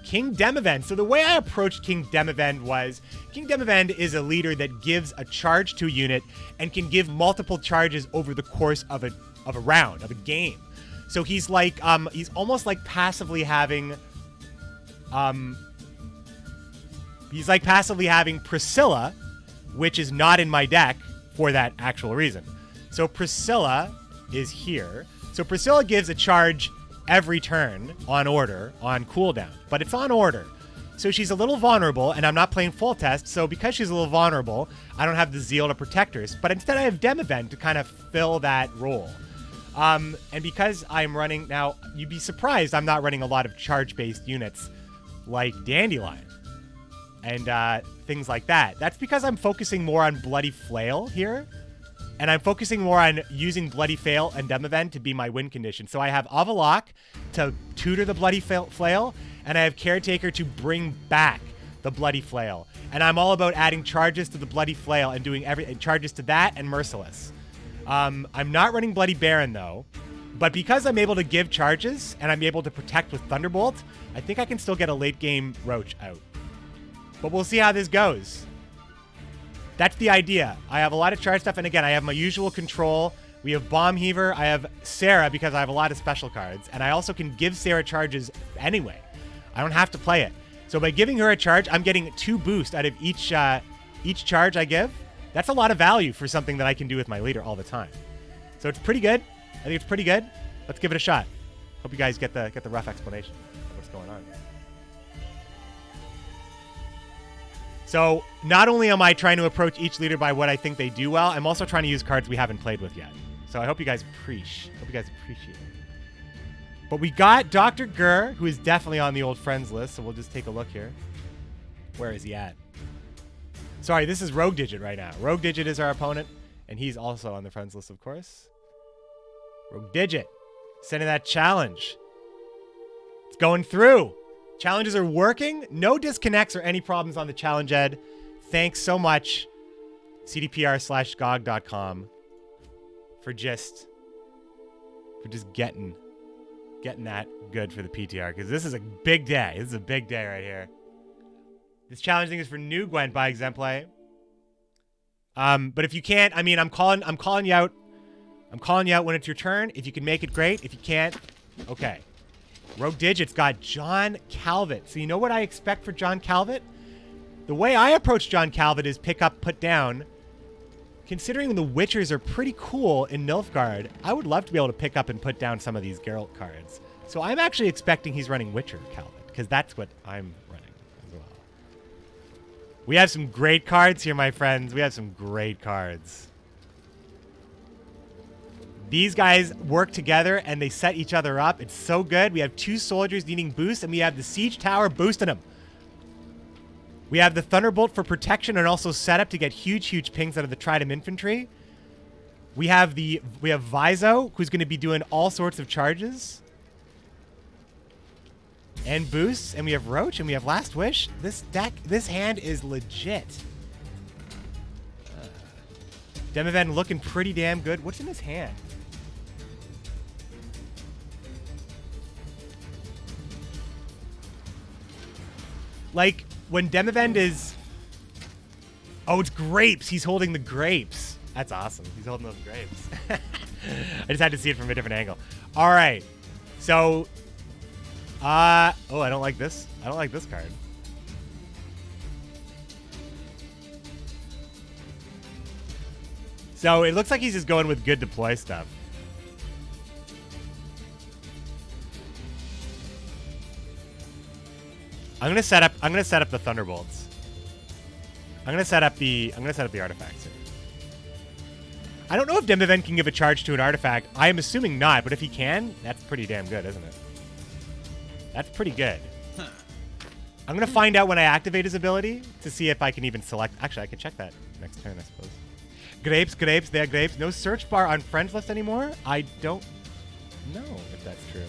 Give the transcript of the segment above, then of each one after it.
King DEMAVEND. So the way I approached King DEMAVEND was, King DEMAVEND is a leader that gives a charge to a unit and can give multiple charges over the course of a round, of a game. So he's like, he's almost like passively having, Priscilla, which is not in my deck for that actual reason. So Priscilla is here. So Priscilla gives a charge every turn on order, on cooldown, but it's on order. So she's a little vulnerable, and I'm not playing full test, so because she's a little vulnerable, I don't have the zeal to protect her. But instead I have DEMAVEND to kind of fill that role. And because I'm running, now, you'd be surprised I'm not running a lot of charge-based units like Dandelion and things like that. That's because I'm focusing more on Bloody Flail here, and I'm focusing more on using Bloody Flail and DEMAVEND to be my win condition. So I have Avalok to tutor the Bloody Flail, and I have Caretaker to bring back the Bloody Flail. And I'm all about adding charges to the Bloody Flail and doing charges to that and Merciless. I'm not running Bloody Baron, though. But because I'm able to give charges and I'm able to protect with Thunderbolt, I think I can still get a late-game Roach out. But we'll see how this goes. That's the idea. I have a lot of charge stuff, and again, I have my usual control. We have Bomb Heaver. I have Sarah because I have a lot of special cards, and I also can give Sarah charges anyway. I don't have to play it. So by giving her a charge, I'm getting 2 boost out of each charge I give. That's a lot of value for something that I can do with my leader all the time. So it's pretty good. I think it's pretty good. Let's give it a shot. Hope you guys get the rough explanation of what's going on. So not only am I trying to approach each leader by what I think they do well, I'm also trying to use cards we haven't played with yet. So I hope you guys appreciate it. But we got Dr. Gurr, who is definitely on the old friends list. So we'll just take a look here. Where is he at? Sorry, this is Rogue Digit right now. Rogue Digit is our opponent, and he's also on the friends list, of course. Rogue Digit, sending that challenge. It's going through. Challenges are working. No disconnects or any problems on the challenge, Ed. Thanks so much, cdpr/gog.com, for just getting that good for the PTR, because this is a big day. This is a big day right here. This challenge thing is for new Gwent by Exemplay. But if you can't, I mean, I'm calling you out. I'm calling you out when it's your turn. If you can make it, great. If you can't, okay. Rogue Digit's got John Calvert. So you know what I expect for John Calvert? The way I approach John Calvert is pick up, put down. Considering the Witchers are pretty cool in Nilfgaard, I would love to be able to pick up and put down some of these Geralt cards. So I'm actually expecting he's running Witcher Calvert, because that's what I'm running as well. We have some great cards here, my friends. We have some great cards. These guys work together and they set each other up. It's so good. We have 2 soldiers needing boost, and we have the Siege Tower boosting them. We have the Thunderbolt for protection and also setup to get huge, huge pings out of the Trident Infantry. We have Vizo, who's going to be doing all sorts of charges and boosts, and we have Roach, and we have Last Wish. This hand is legit. DEMAVEND looking pretty damn good. What's in his hand? Like, when DEMAVEND is... Oh, it's grapes. He's holding the grapes. That's awesome. He's holding those grapes. I just had to see it from a different angle. All right. So... oh, I don't like this. I don't like this card. So it looks like he's just going with good deploy stuff. I'm gonna set up the Thunderbolts. I'm gonna set up the artifacts here. I don't know if DEMAVEND can give a charge to an artifact. I am assuming not, but if he can, that's pretty damn good, isn't it? That's pretty good. I'm gonna find out when I activate his ability to see if I can even select. Actually, I can check that next turn, I suppose. Grapes, they're grapes. No search bar on friends list anymore? I don't know if that's true.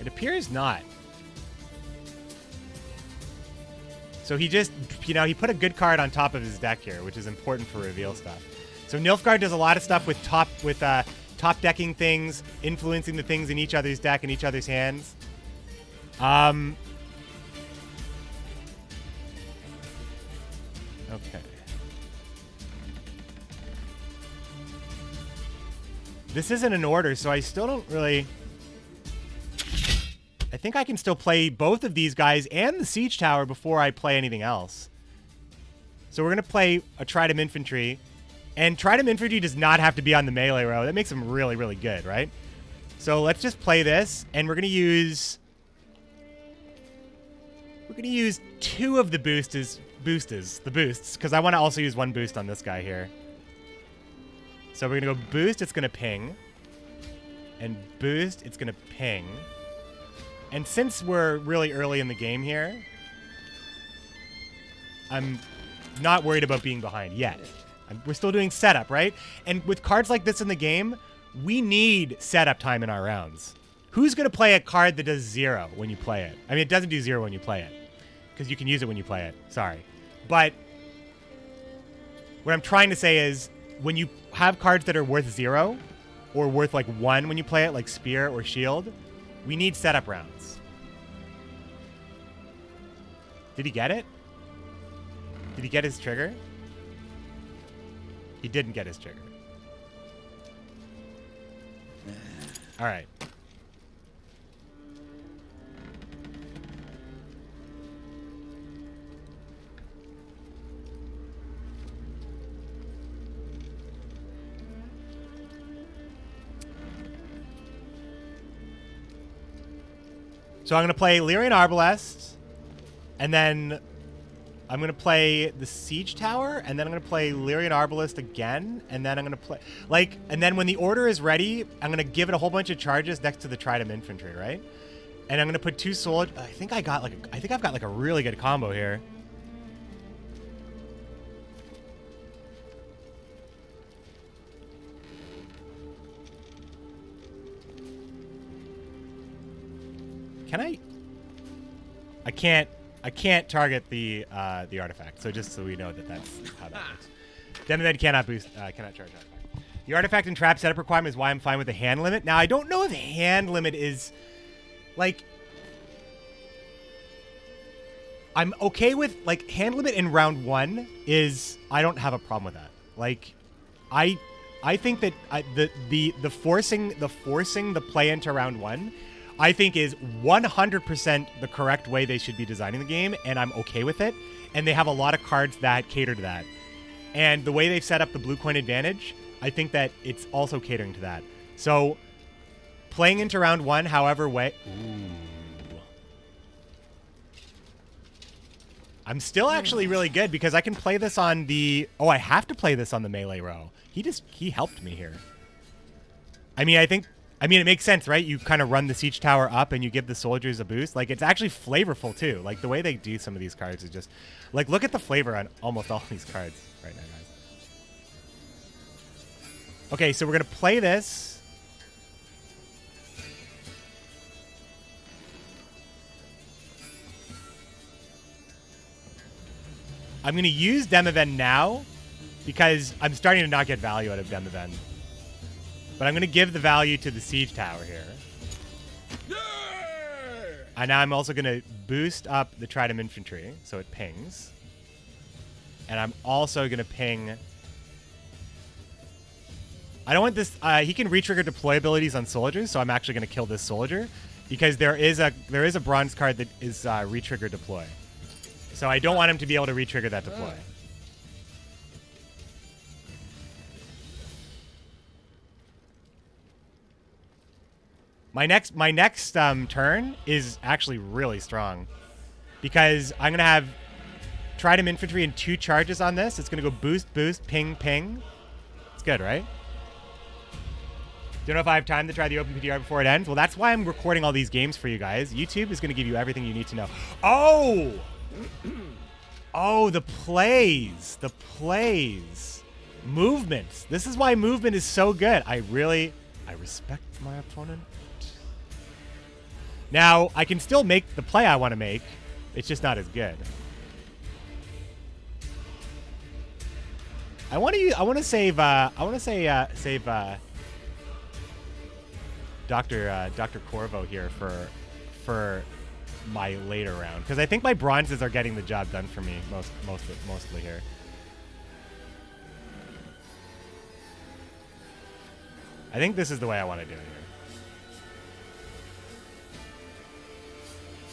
It appears not. So he just, he put a good card on top of his deck here, which is important for reveal stuff. So Nilfgaard does a lot of stuff with top decking things, influencing the things in each other's deck and each other's hands. Okay. This isn't an order, so I still don't really... I think I can still play both of these guys and the Siege Tower before I play anything else. So we're going to play a Tridem Infantry. And Tridem Infantry does not have to be on the melee row. That makes them really, really good, right? So let's just play this, and we're going to use... We're going to use 2 of the boosts, because I want to also use 1 boost on this guy here. So we're going to go boost, it's going to ping. And boost, it's going to ping. And since we're really early in the game here, I'm not worried about being behind yet. We're still doing setup, right? And with cards like this in the game, we need setup time in our rounds. Who's going to play a card that does 0 when you play it? I mean, it doesn't do 0 when you play it, because you can use it when you play it. Sorry. But what I'm trying to say is, when you have cards that are worth 0, or worth like 1 when you play it, like Spear or Shield, we need setup rounds. Did he get it? Did he get his trigger? He didn't get his trigger. All right. So I'm going to play Lyrian Arbalest, and then I'm going to play the Siege Tower, and then I'm going to play Lyrian Arbalest again, and then I'm going to play... Like, and then when the order is ready, I'm going to give it a whole bunch of charges next to the Tridem Infantry, right? And I'm going to put 2 soldiers... I think I've got like a really good combo here. Can I? I can't target the artifact. So just so we know that that's how that works. DEMAVEND cannot boost, cannot charge artifact. The artifact and trap setup requirement is why I'm fine with the hand limit. Now I don't know if hand limit is like. I'm okay with like hand limit in round 1 is I don't have a problem with that. Like, I think that the forcing the play into round 1. I think is 100% the correct way they should be designing the game, and I'm okay with it. And they have a lot of cards that cater to that. And the way they've set up the blue coin advantage, I think that it's also catering to that. So, playing into round 1, however way... Ooh. I'm still actually really good because I can play this on the... Oh, I have to play this on the melee row. He helped me here. I mean, it makes sense, right? You kind of run the Siege Tower up and you give the soldiers a boost. Like, it's actually flavorful, too. Like, the way they do some of these cards is just... Like, look at the flavor on almost all these cards right now, guys. Okay, so we're going to play this. I'm going to use DEMAVEND now because I'm starting to not get value out of DEMAVEND. But I'm going to give the value to the Siege Tower here. Yeah! And now I'm also going to boost up the Tridem Infantry, so it pings. And I'm also going to ping... I don't want this... he can retrigger deploy abilities on soldiers, so I'm actually going to kill this soldier. Because there is a bronze card that is retrigger deploy. So I don't want him to be able to retrigger that deploy. My next turn is actually really strong because I'm going to have Tridem Infantry and 2 charges on this. It's going to go boost, boost, ping, ping. It's good, right? Don't know if I have time to try the open PTR before it ends. Well, that's why I'm recording all these games for you guys. YouTube is going to give you everything you need to know. Oh! Oh, the plays. The plays. Movements. This is why movement is so good. I respect my opponent. Now, I can still make the play I want to make. It's just not as good. I want to save Dr. Corvo here for my later round, because I think my bronzes are getting the job done for me mostly here. I think this is the way I want to do it here,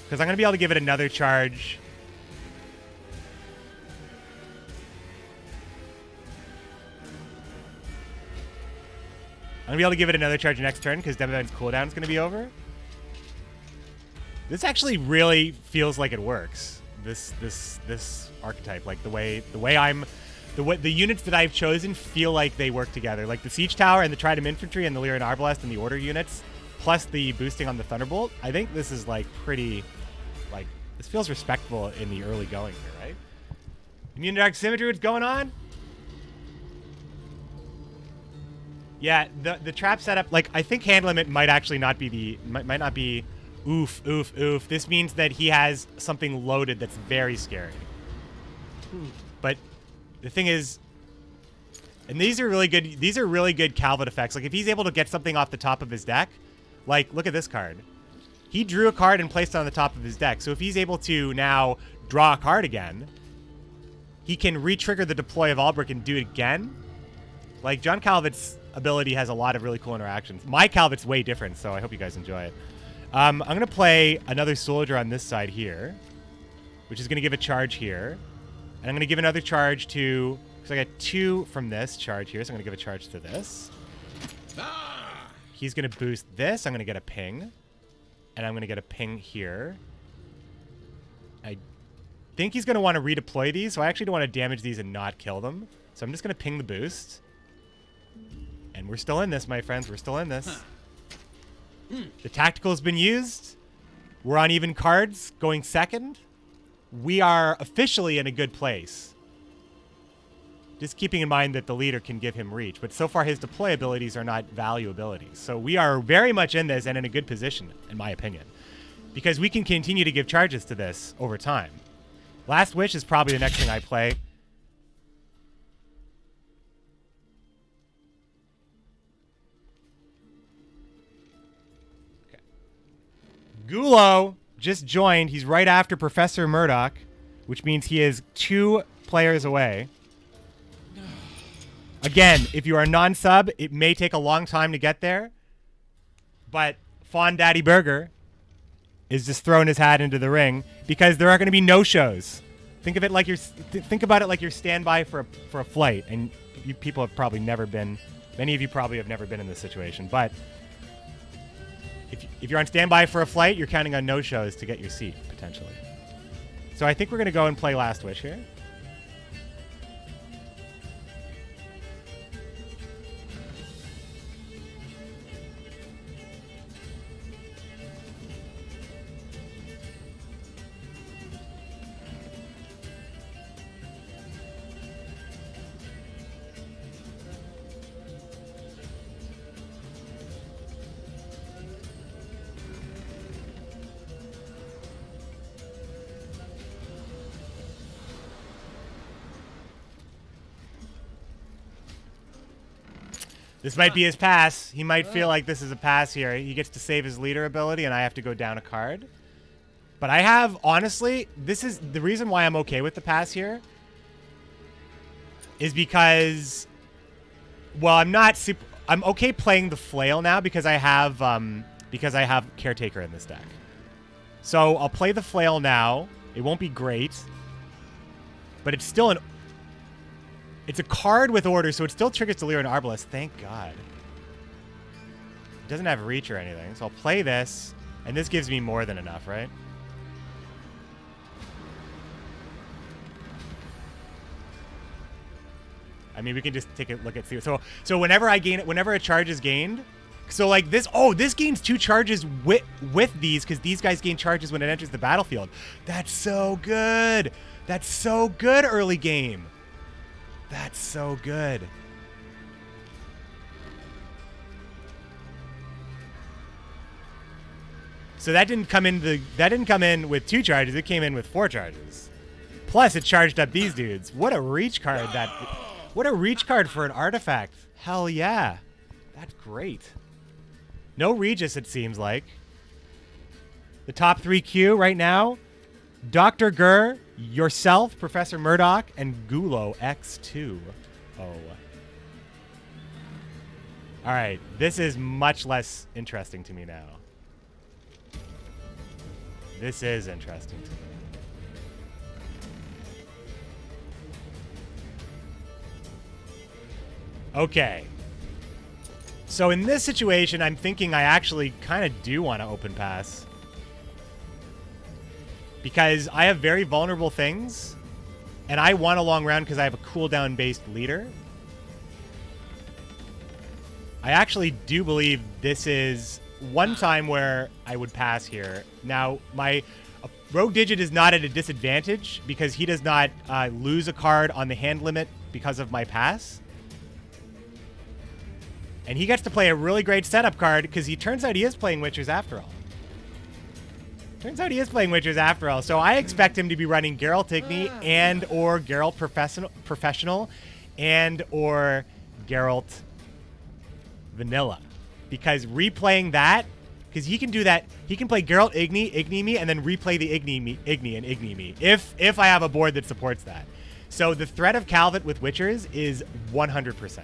because I'm going to be able to give it another charge. I'm going to be able to give it another charge next turn because DEMAVEND's cooldown is going to be over. This actually really feels like it works. This archetype, like the units that I've chosen feel like they work together. Like the Siege Tower and the Trident Infantry and the Lyrian Arbalest and the Order units, plus the boosting on the Thunderbolt. I think this is like pretty, like, this feels respectable in the early going here, right? Immune to Dark Symmetry, what's going on? Yeah, the trap setup, like, I think hand limit might actually not be might not be oof. This means that he has something loaded that's very scary. But the thing is, and these are really good Calvin effects. Like if he's able to get something off the top of his deck, like look at this card. He drew a card and placed it on the top of his deck. So if he's able to now draw a card again, he can re-trigger the deploy of Albrecht and do it again. Like John Calvet's ability has a lot of really cool interactions. My Calvet's way different, so I hope you guys enjoy it. I'm going to play another soldier on this side here, which is going to give a charge here. And I'm going to give another charge to, because I got 2 from this charge here, so I'm going to give a charge to this. He's going to boost this. I'm going to get a ping. And I'm going to get a ping here. I think he's going to want to redeploy these, so I actually don't want to damage these and not kill them. So I'm just going to ping the boost. And we're still in this, my friends. We're still in this. The tactical's been used. We're on even cards, going second. We are officially in a good place. Just keeping in mind that the leader can give him reach. But so far, his deploy abilities are not value abilities. So we are very much in this and in a good position, in my opinion. Because we can continue to give charges to this over time. Last Wish is probably the next thing I play. Gulo just joined. He's right after Professor Murdoch, which means he is 2 players away. Again, if you are a non-sub, it may take a long time to get there. But Fawn Daddy Burger is just throwing his hat into the ring because there are going to be no-shows. Think of it like think about it like you're standby for a flight, and you people have probably never been. Many of you probably have never been in this situation, but if you're on standby for a flight, you're counting on no-shows to get your seat, potentially. So I think we're going to go and play Last Wish here. This might be his pass. He might feel like this is a pass here. He gets to save his leader ability, and I have to go down a card. But I have, honestly, this is the reason why I'm okay with the pass here. Is because, well, I'm okay playing the Flail now because I have Caretaker in this deck. So I'll play the Flail now. It won't be great, but it's still it's a card with order, so it still triggers Delirium and Arbalest. Thank God. It doesn't have reach or anything, so I'll play this, and this gives me more than enough, right? I mean, we can just take a look at so whenever a charge is gained, so like this, this gains 2 charges with these because these guys gain charges when it enters the battlefield. That's so good. That's so good early game. That's so good. So that didn't come in with 2 charges. It came in with 4 charges. Plus, it charged up these dudes. What a reach card what a reach card for an artifact. Hell yeah. That's great. No Regis, it seems like. The top 3 queue right now, Dr. Gurr, yourself, Professor Murdoch, and Gulo X2. Oh. All right, this is much less interesting to me now. This is interesting to me. Okay. So in this situation, I'm thinking I actually kind of do want to open pass. Because I have very vulnerable things. And I want a long round because I have a cooldown-based leader. I actually do believe this is one time where I would pass here. Now, my Rogue Digit is not at a disadvantage because he does not lose a card on the hand limit because of my pass. And he gets to play a really great setup card because he turns out he is playing Witchers after all. Turns out he is playing Witchers after all. So I expect him to be running Geralt Igni and or Geralt Professional and or Geralt Vanilla. Because replaying that, because he can do that, he can play Geralt Igni me, and then replay the Igni and Igni me. If I have a board that supports that. So the threat of Calvet with Witchers is 100%.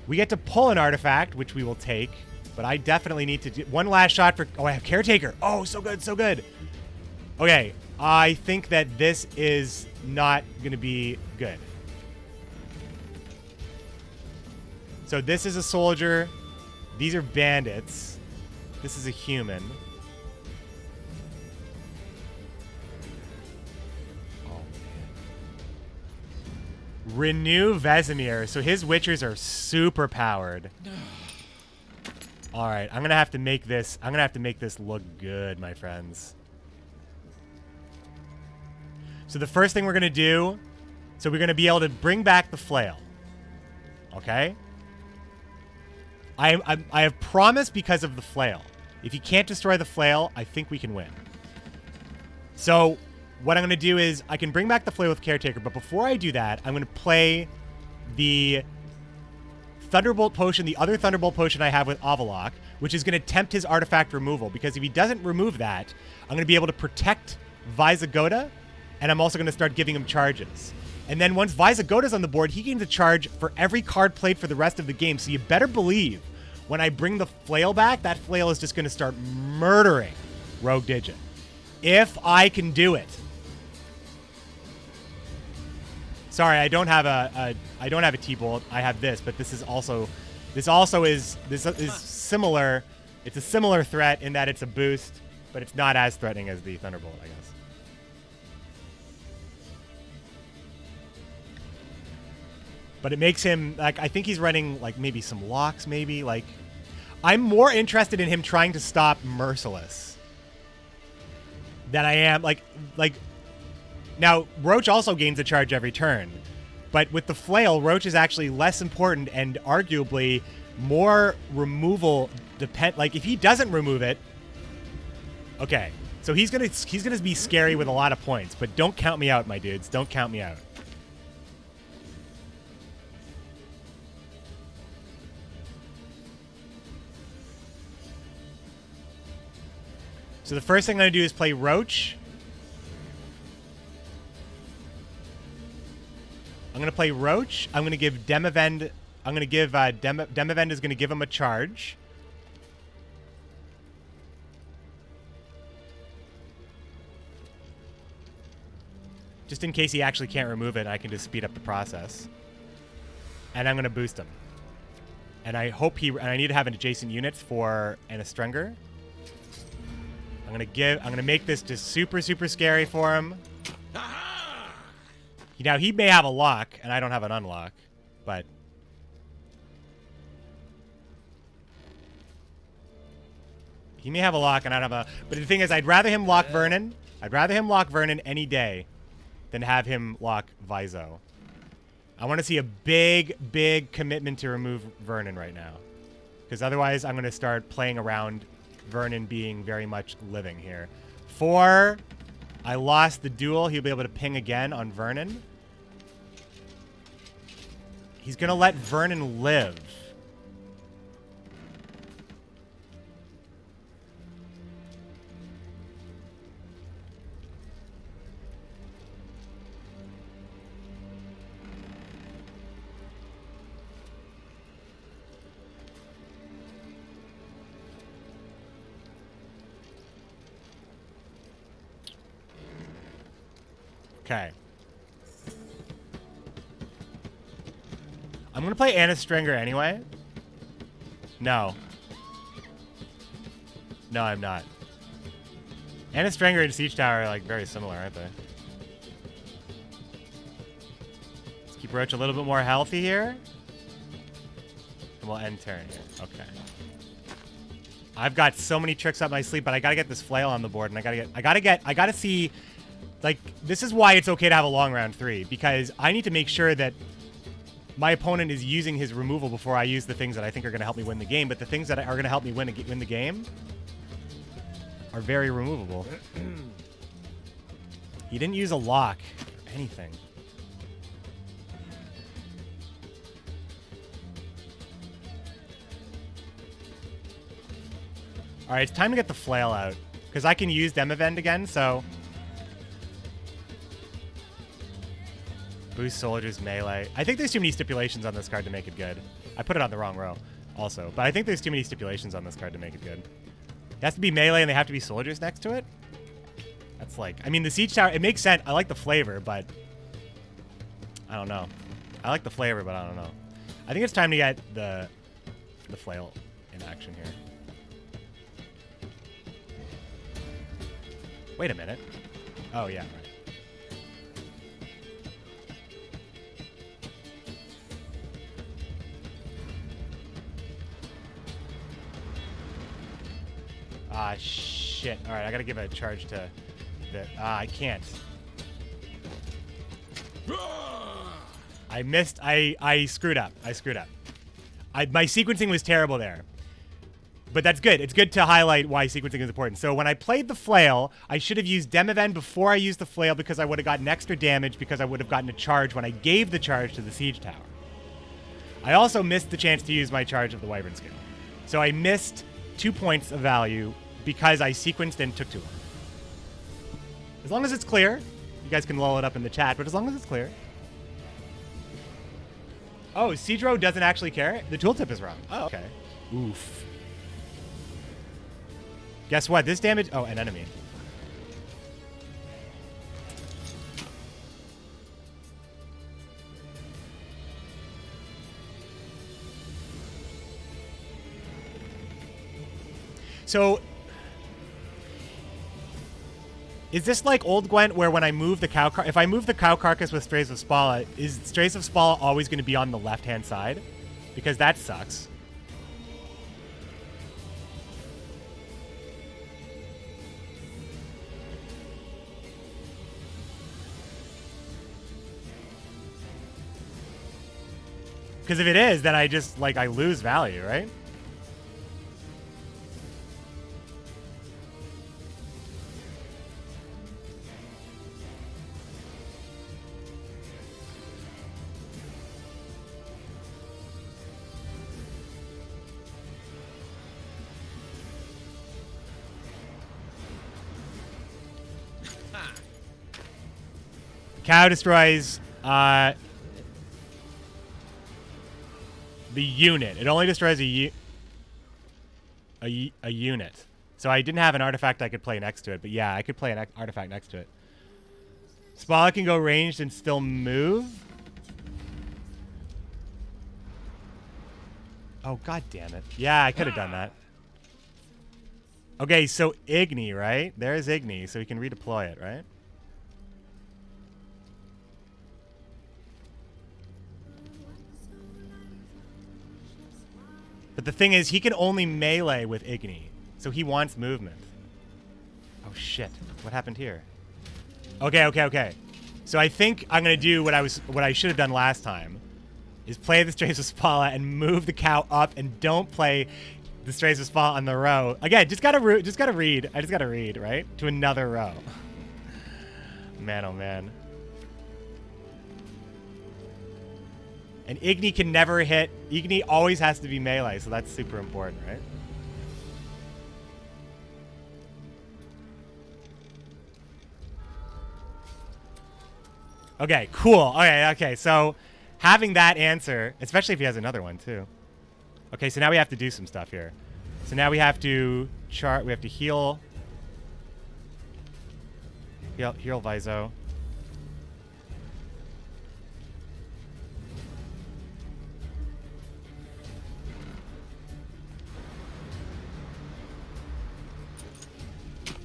We get to pull an artifact, which we will take, but I definitely need to do one last shot for... Oh, I have Caretaker. Oh, so good, so good. Okay, I think that this is not going to be good. So this is a soldier. These are bandits. This is a human. Renew Vesemir. So his Witchers are super powered. All right, I'm gonna have to make this. I'm gonna have to make this look good, my friends. So the first thing we're gonna do. So we're gonna be able to bring back the flail. Okay. I have promised because of the flail. If you can't destroy the flail, I think we can win. So what I'm going to do is I can bring back the flail with Caretaker, but before I do that, I'm going to play the Thunderbolt Potion, the other Thunderbolt Potion I have with Avalok, which is going to tempt his artifact removal, because if he doesn't remove that, I'm going to be able to protect Visigoda, and I'm also going to start giving him charges. And then once Visigoda's on the board, he gains a charge for every card played for the rest of the game, so you better believe when I bring the flail back, that flail is just going to start murdering Rogue Digit. If I can do it. Sorry, I don't have a T-Bolt. I have this, but this is similar. It's a similar threat in that it's a boost, but it's not as threatening as the Thunderbolt, I guess. But it makes him, like, I think he's running, like, maybe some locks, maybe. Like, I'm more interested in him trying to stop Merciless than I am, like, now, Roach also gains a charge every turn. But with the flail, Roach is actually less important and arguably more removal like, if he doesn't remove it, okay. So he's gonna be scary with a lot of points, but don't count me out, my dudes. Don't count me out. So the first thing I'm going to do is play Roach. I'm going to play Roach. I'm going to give DEMAVEND... I'm going to give... DEMAVEND is going to give him a charge. Just in case he actually can't remove it, I can just speed up the process. And I'm going to boost him. And I hope he... And I need to have an adjacent units for an Astrenger. I'm gonna make this just super, super scary for him. Now, he may have a lock, and I don't have an unlock, but... He may have a lock, and I don't have a... But the thing is, I'd rather him lock Vernon. I'd rather him lock Vernon any day than have him lock Viso. I want to see a big, big commitment to remove Vernon right now. Because otherwise, I'm going to start playing around Vernon being very much living here. 4, I lost the duel. He'll be able to ping again on Vernon. He's going to let Vernon live. Okay. I'm gonna play Anna Stringer anyway. No. No, I'm not. Anna Stringer and Siege Tower are like very similar, aren't they? Let's keep Roach a little bit more healthy here. And we'll end turn here. Okay. I've got so many tricks up my sleeve, but I gotta get this flail on the board, and I gotta see, like, this is why it's okay to have a long round 3, because I need to make sure that my opponent is using his removal before I use the things that I think are gonna help me win the game, but the things that are gonna help me win the game are very removable. He didn't use a lock or anything. All right, it's time to get the flail out because I can use DEMAVEND again, so. Boost soldiers melee. I think there's too many stipulations on this card to make it good. I put it on the wrong row also, but I think there's too many stipulations on this card to make it good. It has to be melee and they have to be soldiers next to it. That's like, I mean, the Siege Tower, it makes sense. I like the flavor, but I don't know. I like the flavor, but I don't know. I think it's time to get the flail in action here. Wait a minute. Oh, yeah, right. Ah, shit. All right, I gotta give a charge to the... I can't. I missed. I screwed up. I screwed up. My sequencing was terrible there. But that's good. It's good to highlight why sequencing is important. So when I played the flail, I should have used DEMAVEND before I used the flail because I would have gotten extra damage because I would have gotten a charge when I gave the charge to the Siege Tower. I also missed the chance to use my charge of the Wyvern Skin. So I missed 2 points of value because I sequenced and took too long. As long as it's clear, you guys can lull it up in the chat, but as long as it's clear. Oh, Siege Row doesn't actually care? The tooltip is wrong. Oh, okay. Oof. Guess what? This damage... Oh, an enemy. So... Is this like old Gwent where when I move the cow... If I move the cow carcass with Strays of Spala, is Strays of Spala always going to be on the left-hand side? Because that sucks. Because if it is, then I just, like, I lose value, right? Cow destroys, the unit. It only destroys a unit. So I didn't have an artifact I could play next to it, but yeah, I could play an artifact next to it. Spala can go ranged and still move. Oh, god damn it. Yeah, I could have done that. Okay, so Igni, right? There's Igni, so we can redeploy it, right? But the thing is, he can only melee with Igni, so he wants movement. Oh shit! What happened here? Okay, okay, okay. So I think I'm gonna do what I should have done last time, is play the Strays of Spala and move the cow up, and don't play the Strays of Spala on the row. Again, just gotta read. I just gotta read, right, to another row. Man, oh man. And Igni can never hit. Igni always has to be melee, so that's super important, right? Okay, cool. Okay, so having that answer, especially if he has another one too. Okay, so now we have to do some stuff here. So now we have to chart. We have to heal Viso.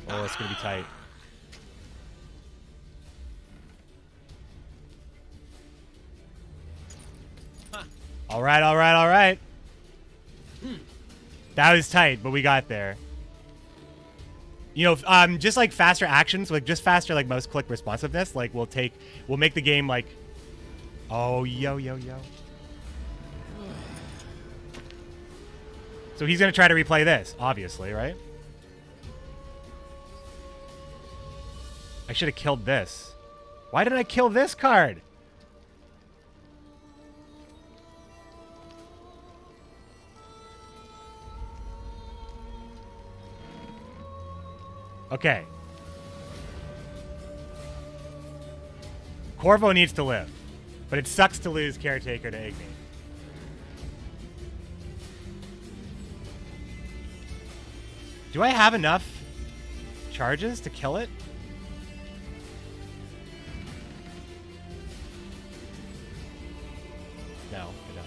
Oh, it's going to be tight. All right, all right, all right. That was tight, but we got there. You know, just like faster actions, like just faster like mouse click responsiveness, like we'll make the game like, oh, yo. So he's going to try to replay this, obviously, right? I should have killed this. Why did I kill this card? Okay. Corvo needs to live, but it sucks to lose Caretaker to Igni. Do I have enough charges to kill it? No, I don't.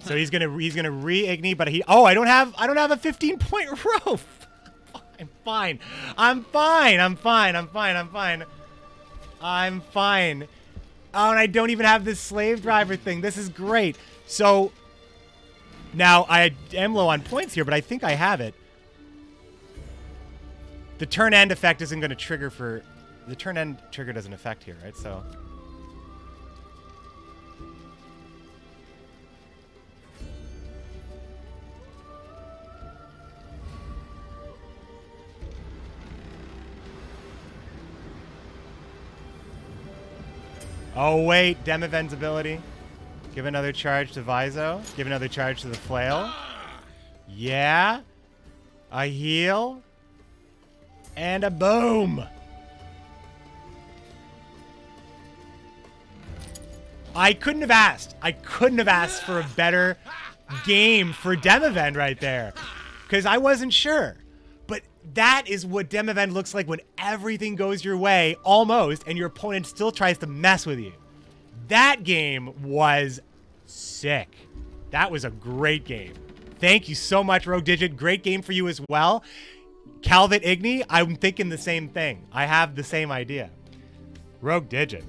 So he's gonna re-Igni, but I don't have a 15-point row. I'm fine. Oh, and I don't even have this slave driver thing. This is great. So now I am low on points here, but I think I have it. The turn end effect isn't going to trigger for the turn end trigger doesn't affect here, right? So. Oh, wait. DEMAVEND's ability. Give another charge to Viso. Give another charge to the FLAIL. Yeah. A heal. And a boom. I couldn't have asked. I couldn't have asked for a better game for DEMAVEND right there. Because I wasn't sure. But that is what DEMAVEND looks like when everything goes your way, almost, and your opponent still tries to mess with you. That game was sick. That was a great game. Thank you so much, Rogue Digit. Great game for you as well. Calvit Igni, I'm thinking the same thing. I have the same idea. Rogue Digit.